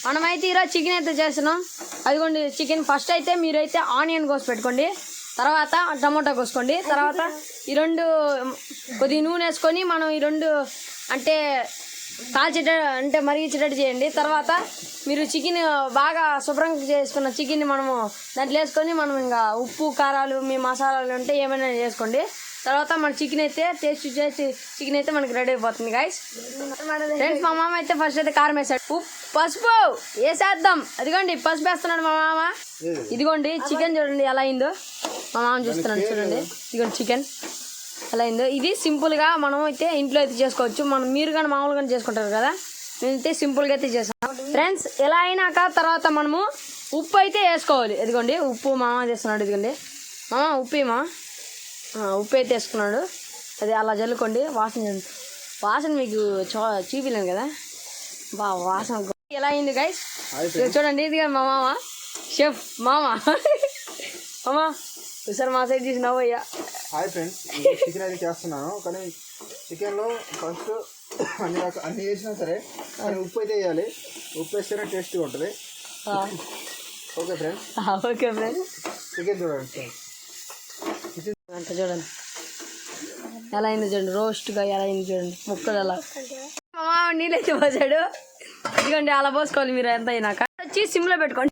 మనమైతే ఈరోజు చికెన్ అయితే చేస్తున్నాం. అదిగోండి చికెన్. ఫస్ట్ అయితే మీరైతే ఆనియన్ కోసి పెట్టుకోండి, తర్వాత టమోటా కోసుకోండి, తర్వాత ఈ రెండు కొద్దిగా నూనె వేసుకొని మనం ఈ రెండు అంటే కాల్చేటట్టు అంటే మరిగించేటట్టు చేయండి. తర్వాత మీరు చికెన్ బాగా శుభ్రంగా చేసుకున్న చికెన్ని మనము దాంట్లో వేసుకొని మనం ఇంకా ఉప్పు కారాలు మీ మసాలాలు ఉంటే ఏమైనా చేసుకోండి. తర్వాత మన చికెన్ అయితే టేస్ట్ చేసి చికెన్ అయితే మనకి రెడీ అయిపోతుంది గైస్. ఫ్రెండ్స్ మా మామ అయితే ఫస్ట్ అయితే కారం వేసాడు, ఉప్పు పసుపు వేసేద్దాం. అదిగోండి పసుపు వేస్తున్నాడు మా మామ. ఇదిగోండి చికెన్ చూడండి ఎలా అయిందో, మా మామ చూస్తున్నాడు చూడండి. ఇదిగోండి చికెన్ ఎలా అయిందో. ఇది సింపుల్గా మనం అయితే ఇంట్లో అయితే చేసుకోవచ్చు. మీరు కానీ మామూలుగా చేసుకుంటారు కదా, నేనైతే సింపుల్గా అయితే చేస్తాను ఫ్రెండ్స్. ఎలా అయినాక తర్వాత మనము ఉప్పు అయితే వేసుకోవాలి. ఇదిగోండి ఉప్పు మామ చేస్తున్నాడు. ఇదిగోండి మామ ఉప్పు ఉప్పు అయితే వేసుకున్నాడు. అది అలా జల్లుకోండి. వాసన మీకు చూపిలేను కదా, వాసన ఎలా అయింది గైస్ చూడండి. ఇది మా మామ షెఫ్ మామ సార్ మా సైడ్ తీసి నవ్వయ్యా. హాయ్ ఫ్రెండ్స్, చికెన్ అయితే చేస్తున్నాను. కానీ చికెన్లో ఫస్ట్ అన్ని వేసినా సరే కానీ ఉప్పు అయితే వేయాలి. ఉప్పు వేస్తేనే టేస్ట్గా ఉంటుంది. Okay friends. Okay friends. Chicken చూడండి అంటే చూడండి ఎలా అయింది చూడండి, రోస్ట్గా ఎలా అయింది చూడండి. ముక్కలు ఎలా మా నీళ్ళైతే పోసాడు. ఇదిగోండి అలా పోసుకోవాలి మీరు ఎంత అయినాక. వచ్చి సిమ్లో పెట్టుకోండి.